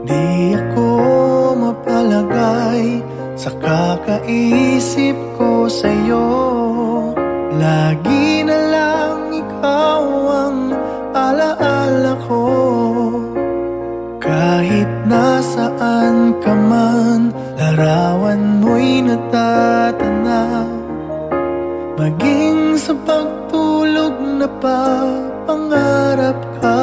Di ako mapalagay sa kakaisip ko sa'yo. Lagi na lang ikaw ang alaala ko. Kahit nasaan ka man, larawan mo'y natatanaw. Maging sa pagtulog napapangarap ka.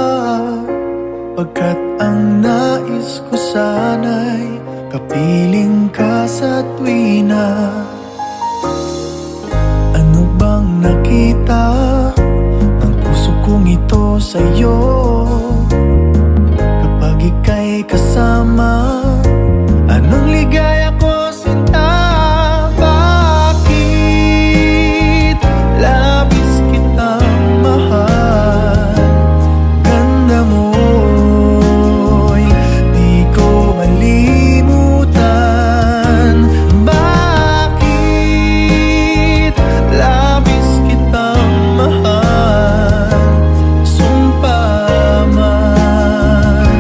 Pagkat ang nais ko sana'y kapiling ka sa tuwina. Ano bang nakita ng puso kong ito sa'yo? Kapag ika'y kasama, anong ligaya ko sinta? Bakit labis kitang mahal? Ganda mo'y di ko malimutan. Bakit labis kitang mahal? Sumpa man,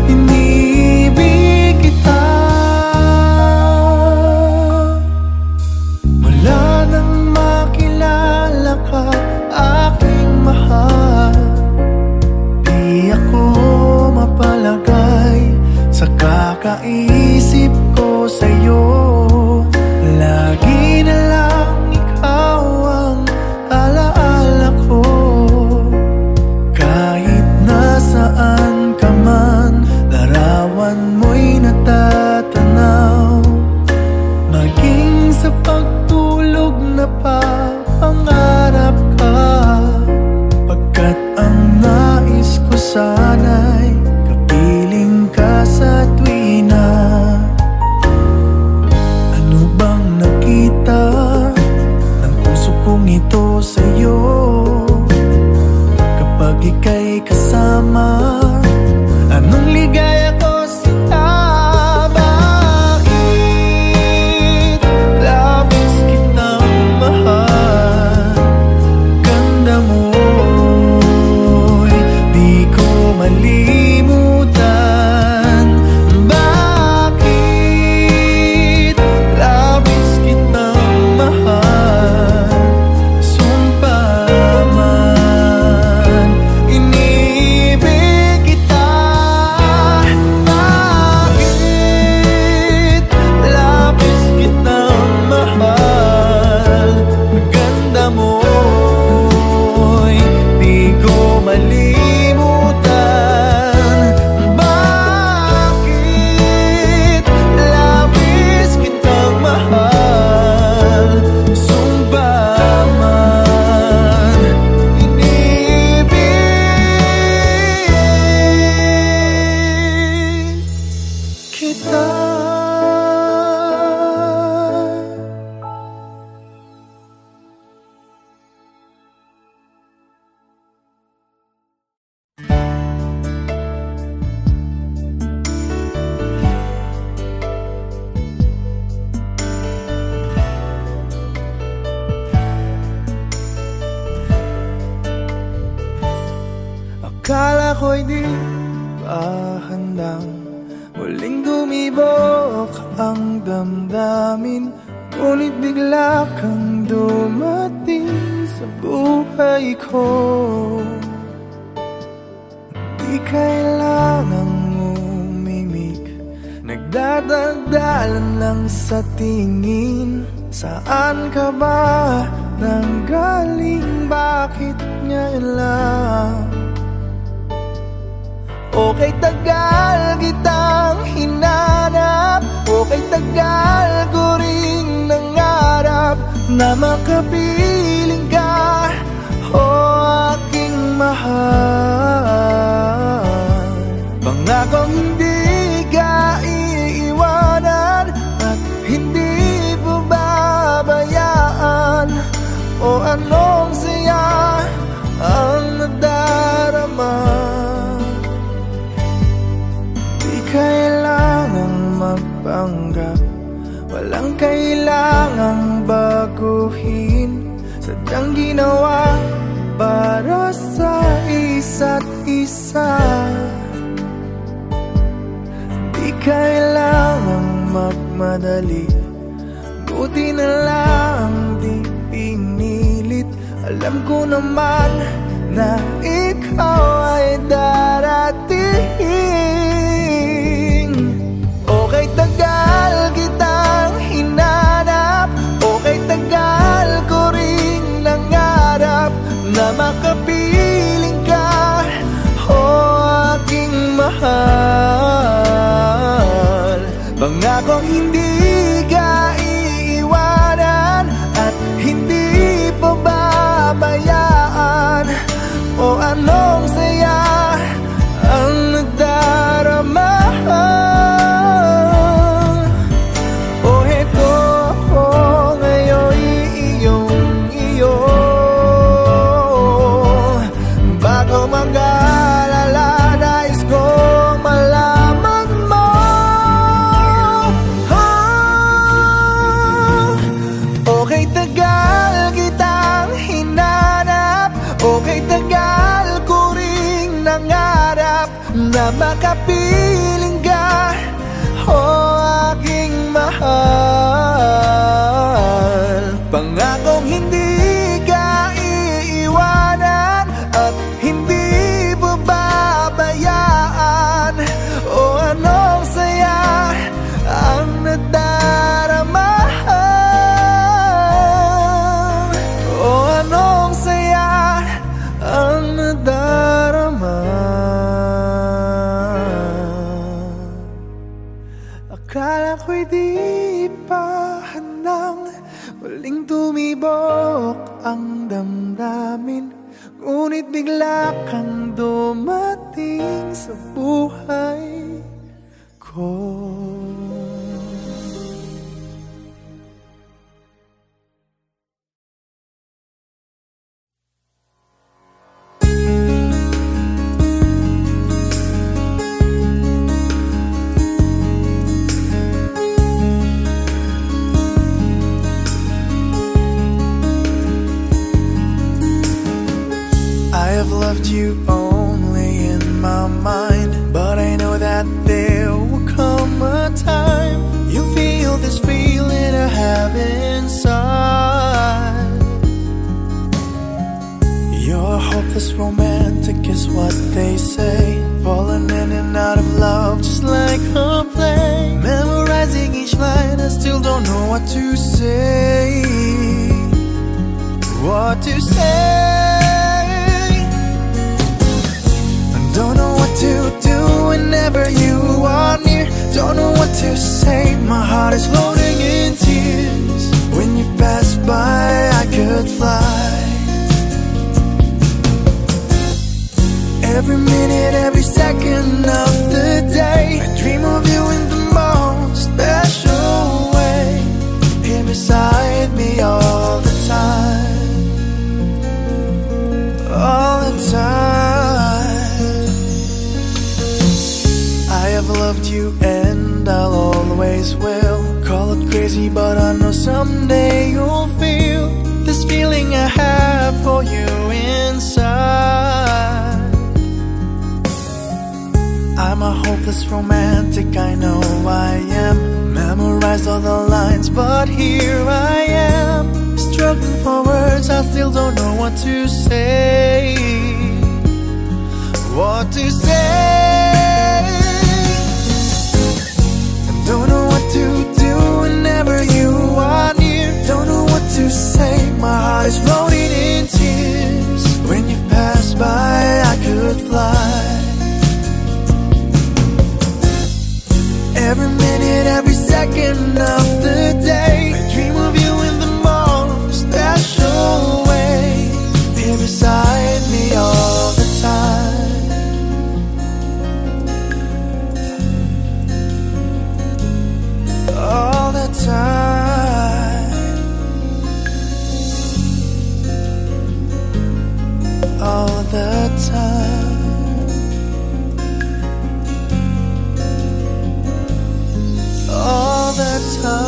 inibig kita. Wala nang makilala ka, aking mahal. Di ako mapalagay sa kakaisip ko sa'yo. Lagi na lang ikaw ang alaala ko. Kahit nasaan ka man, larawan mo'y natatanaw. Maging sa pagtulog napapangarap ka. Pagkat ang nais ko sana'y kapiling ka sa tuwina. Ano bang nakita ng puso kong ito sa'yo? Kapag ika'y kasama, anong ligaya ko sinta? Bakit labis kitang mahal? Ganda mo'y di ko malimutan. Bakit labis kitang mahal? Sumpa man, inibig kita. Bakit labis kitang mahal? Ganda mo'y di ko malimutan. Bakit labis kitang mahal? Sumpa man, inibig kita. Akala ko'y di pa handang muling dumibok ang damdamin. Ngunit bigla kang dumating sa buhay ko. Di kailangang umimik, nagdadagdalan lang sa tingin. Saan ka ba nanggaling? Bakit ngayon lang? Okay, tagal kitang hinanap. Okay, tagal ko rin nangarap na makapiling ka, o aking mahal. Pangakong hindi ka iiwanan at hindi babayaan. O anong saya ang nadarama? Kailangang magpanggap, walang kailangang baguhin. Sadyang ginawa para sa isa't isa. kailangang magmadali, buti na lang di pinilit. Alam ko naman na ikaw ay darating. Okay, tagal kitang hinanap, okay, tagal ko rin nangarap na makapiling ka, oh aking mahal. Pangakong hindi ka iiwanan at hindi pababayaan. O anong saya ang nadarama. O heto ako ngayon iyong-iyo. Bago mag-alala, nais kong malaman mo. Okay, tagal kitang hinanap, okay, tagal ko ring nangarap na makapiling ka, oh aking mahal. Pangakong hindi ka iiwanan at hindi pababayaan. O anong saya ang nadarama. O anong saya ang nadarama. Akala ko'y di pa handang muling tumibok ang damdamin, ngunit bigla kang dumating sa buhay ko. I've loved you only in my mind, but I know that there will come a time you'll feel this feeling I have inside. You're hopeless romantic is what they say, falling in and out of love just like a play. Memorizing each line, I still don't know what to say. What to say. Don't know what to do whenever you are near. Don't know what to say, my heart is floating in tears. When you pass by, I could fly. Every minute, every second of the day, I dream of you in the most special way. Here beside me all the time. All the time. I have loved you and I'll always will. Call it crazy, but I know someday you'll feel this feeling I have for you inside. I'm a hopeless romantic, I know I am. Memorized all the lines, but here I am, struggling for words, I still don't know what to say. What to say. Don't know what to do whenever you are near. Don't know what to say, my heart is floating in tears. When you pass by, I could fly. Every minute, every second of the day, I dream of you in the most special way. Here beside me all the time. All the time. All the time. All the time.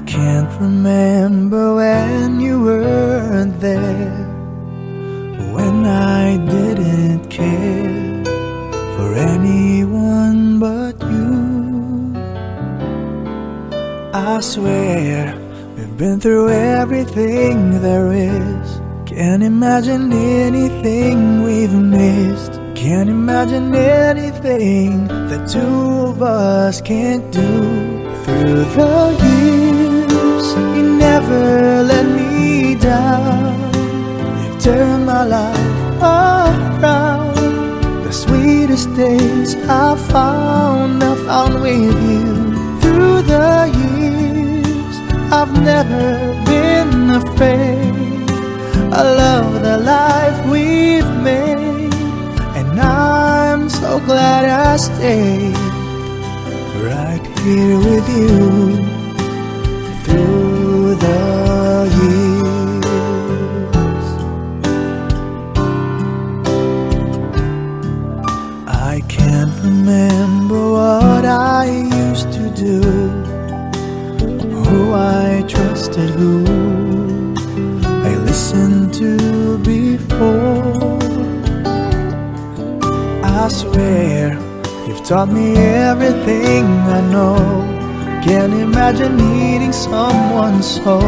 I can't remember when you weren't there, when I didn't care for anyone but you. I swear we've been through everything there is. Can't imagine anything we've missed. Can't imagine anything the two of us can't do. Through the years, you never let me down. You've turned my life around. The sweetest days I found with you. Through the years, I've never been afraid. I love the life we've made, and I'm so glad I stayed right here with you through the years. I can't remember what I used to do, who I trusted, who I listened to before. I swear you've taught me everything I know. Can't imagine needing someone so,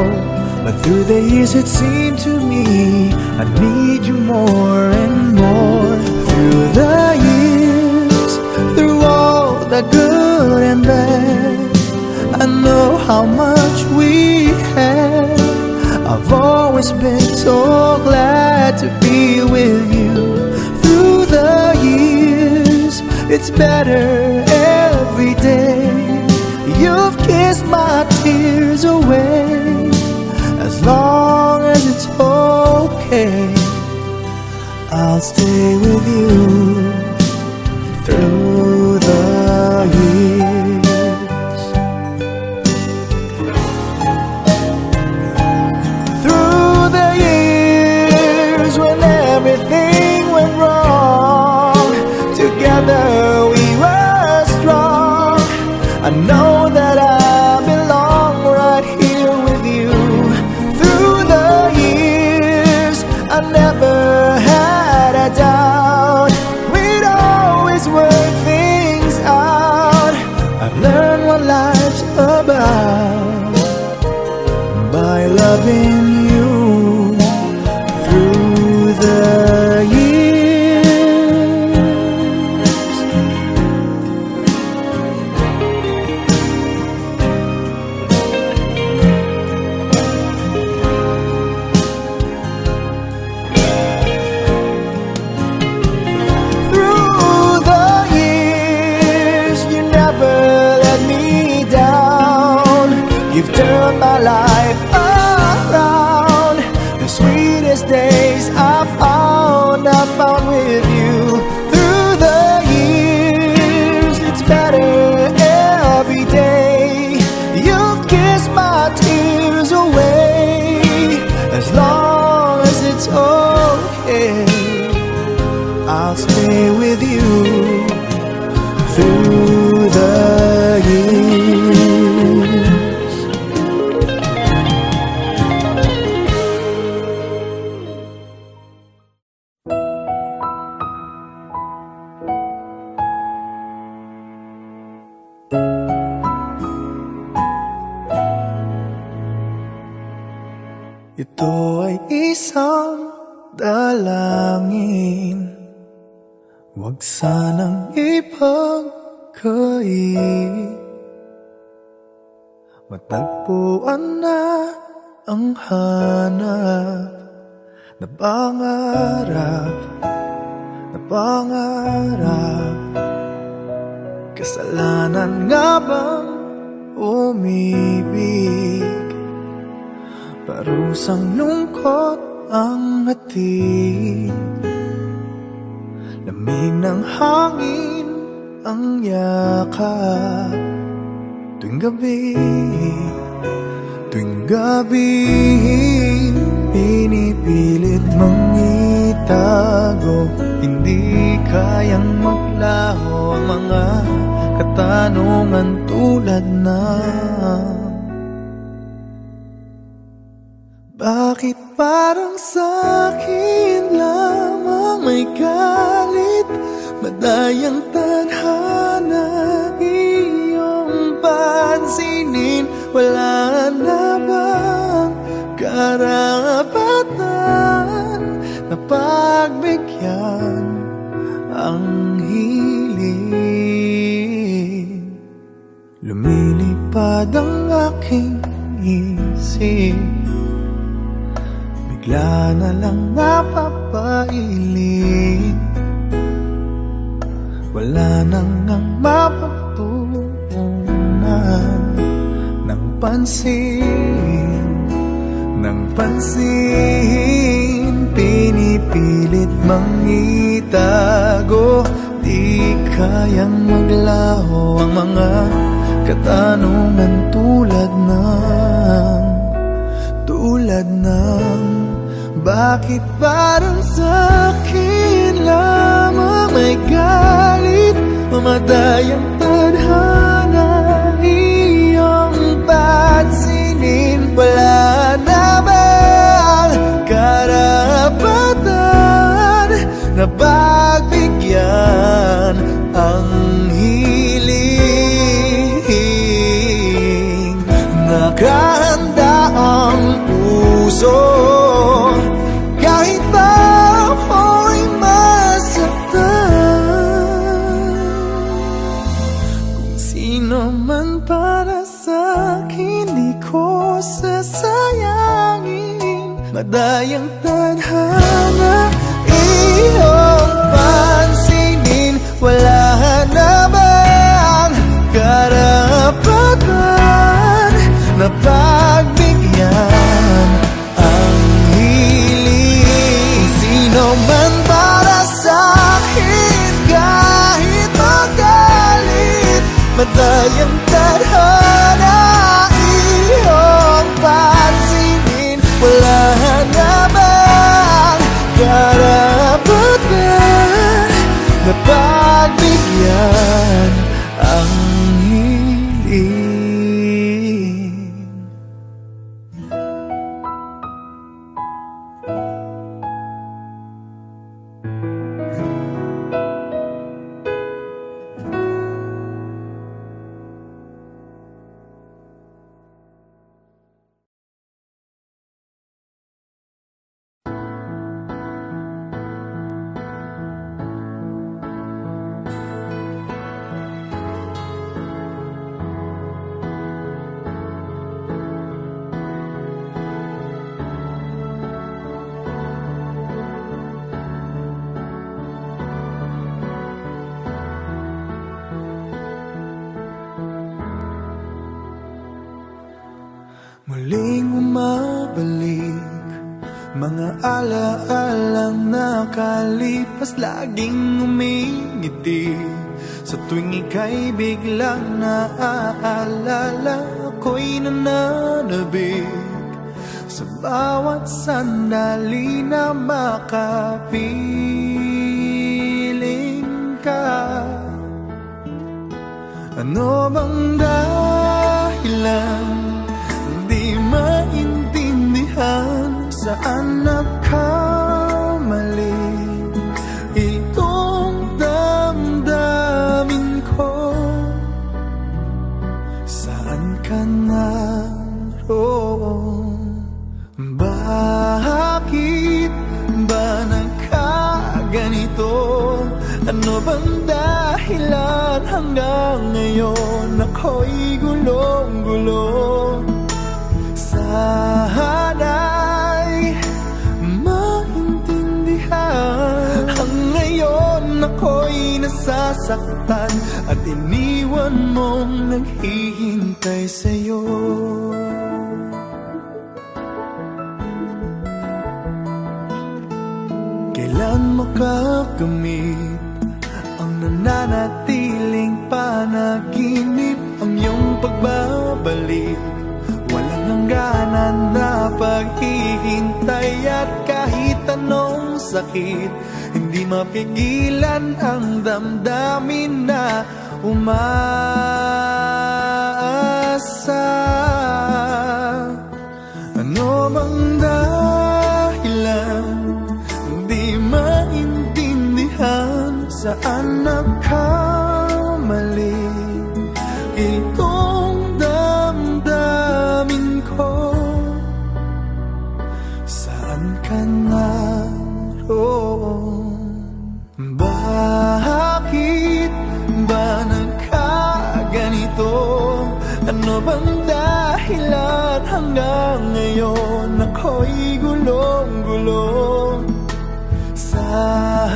but through the years it seemed to me I need you more and more. Through the years, through all the good and bad, I know how much we had. I've always been so glad to be with you. Through the years, it's better every day. You've kissed my tears away. As long as it's okay, I'll stay with you through the years. Through the years when everything went wrong, together we were strong. I know that I belong right here with you. Through the years, I never had a doubt. We'd always work things out. I've learned what life's about by loving you through the turned my life around. The sweetest days I found with you. Through the years, it's better every day. You've kissed my tears away. As long as it's okay, I'll stay with you through the years. Ito ay isang dalangin, huwag sanang ipagkait. Matagpuan na ang hanap na pangarap, na pangarap. Kasalanan nga bang umibig? Parusang lungkot ang hatid, lamig ng hangin ang yakap. Tuwing gabi, pinipilit mong itago. Hindi kayang maglaho ang mga katanungan tulad ng Bakit parang sa'kin lamang may galit? Madayang tadhana iyong pansinin. Wala na bang karapatan na pagbigyan ang hiling? Lumilipad ang aking isip, bigla na lang napapailing. Wala nang ang mapagtuunan ng pansin, ng pansin. Pinipilit mang itago, di kayang maglaho ang mga katanungan tulad ng bakit parang sa'kin lamang may galit? Mamadayang tadhana iyong pansinin. Wala na bang karapatan na pagbigyan ang hiling? Nakahanda ang puso kahit pa ako'y masaktan. Kung sino man para sa'kin, di ko sasayangin. Madayang tadhana iyong pansinin. Wala na bang karapatan na pagbigyan ang hiling? Sino man para sa'kin, kahit magalit. Madayang tadhana iyong pansinin. Wala na bang karapatan na pagbigyan ang hiling? Muling umabalik mga alaalang nakalipas, laging umingiti sa tuwing ika'y biglang naaalala. Ako'y nananabik sa bawat sandali na makapiling ka. Ano bang dahilan di maintindihan? Saan nagkamali itong damdamin ko? Saan ka naroon? Bakit ba nagkaganito? Ano bang dahilan hanggang ngayon ako'y gulong-gulong? Sana'y maintindihan. Ang ngayon ako'y nasasaktan at iniwan mong naghihintay sa'yo. Kailan makakamit ang nananatiling panaginip? Ang iyong pagbabalik, walang hangganan na paghihintay. At kahit anong sakit, hindi mapigilan ang damdamin na umaasa. Ano bang Saan nagkamali itong damdamin ko? Saan ka naroon? Bakit ba nagkaganito? Ano bang dahilan hanggang ngayon ako'y gulong-gulong? Sana'y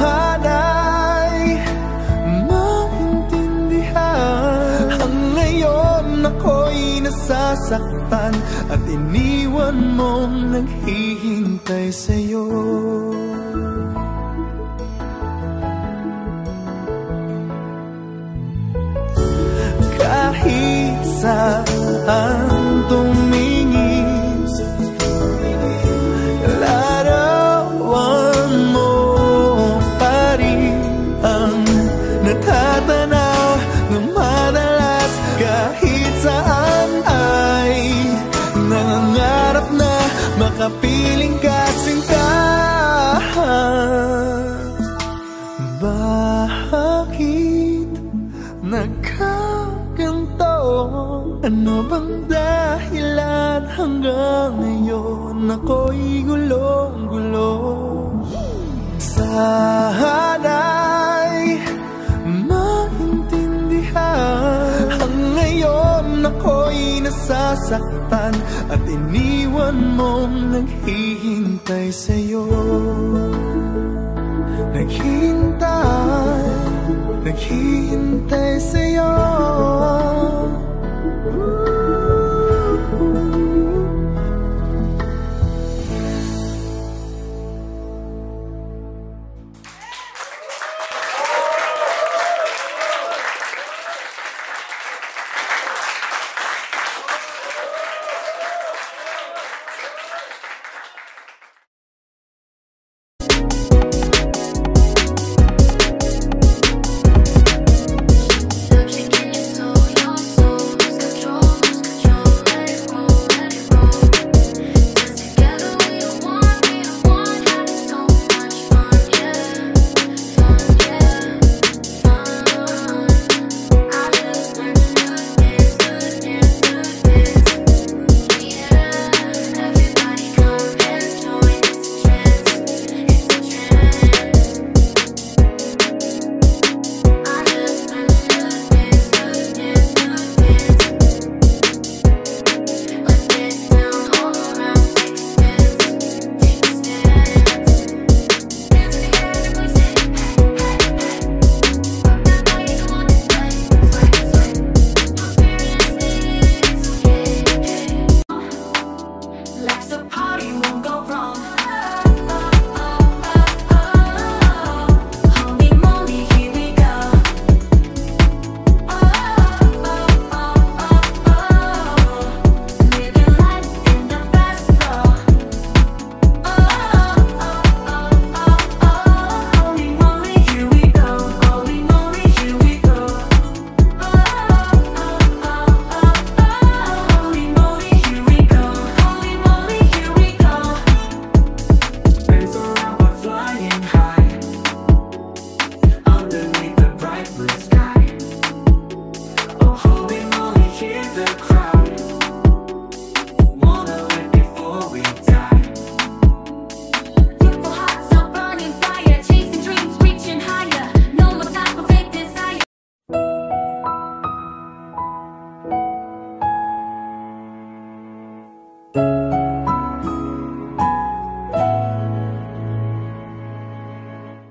maintindihan. Ang ngayon ako'y nasasaktan at iniwan mong naghihintay sa'yo. Kahit saan tumingin, larawan mo pa rin ang natatanaw ng madalas. Kahit saan ay nangangarap na makapiling ka sinta. Bakit nagkaganto? Ano bang dahilan hanggang ngayon ako'y gulong-gulong? Sana'y maintindihan. Ang ngayon ako'y nasasaktan at iniwan mong naghihintay sa'yo. Naghihintay sa'yo.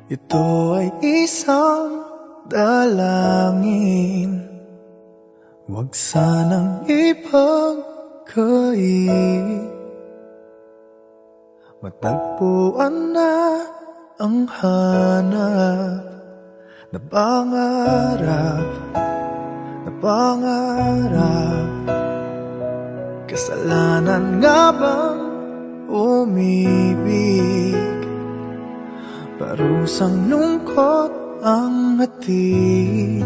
Ito ay isang dalangin, huwag sanang ipagkait. Matagpuan na ang hanap na pangarap, na pangarap. Kasalanan nga bang umibig? Parusang lungkot ang hatid,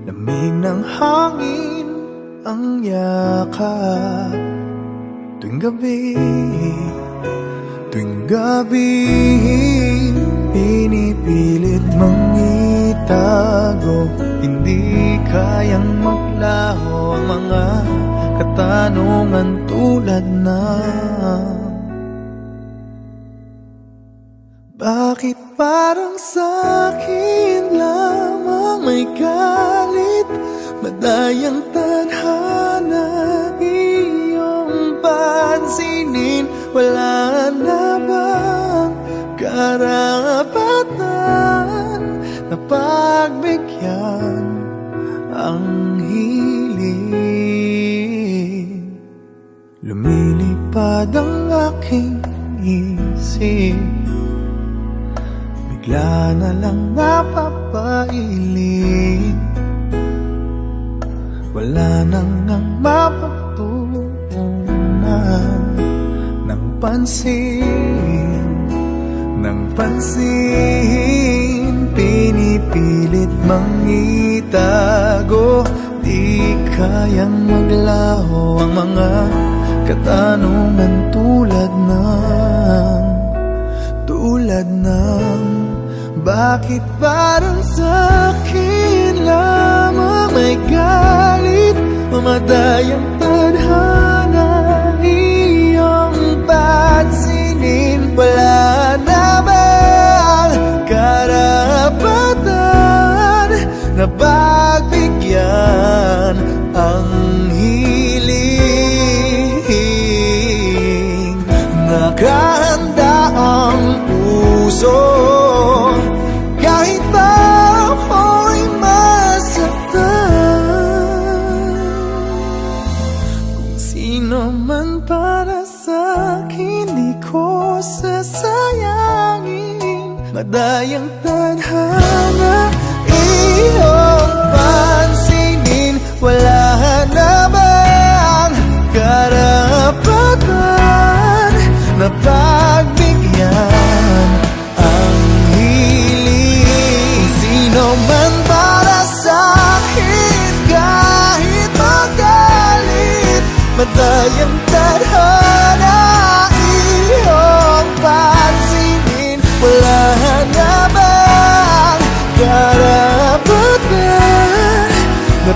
lamig ng hangin ang yakap. Tuwing gabi, pinipilit itago, hindi kayang maglaho ang mga katanungan tulad ng bakit parang sa'kin lamang may galit, madayang tadhana iyong pansinin, wala na bang karapatan na pagbigyan ang hiling? Lumilipad ang aking isip, bigla na lang napapailing, wala nang ang mapagtuunan ng pansin, ng pansin. Pinipilit mang itago, di kayang maglaho ang mga katanungan tulad ng bakit parang sa'kin lamang may galit, mamadayang tadhana iyong pansinin, wala na bang karapatan na pagbigyan ang hiling? Nakahanda ang puso kahit pa ako'y masaktan, kung sino man para sa'kin di ko sasayangin, madayang tadhana iyong pansinin, wala na bang karapatan na pagbigyan ang hiling? Sino man para sa'kin kahit magalit, madayang tadhana iyong pansinin, wala na bang karapatan na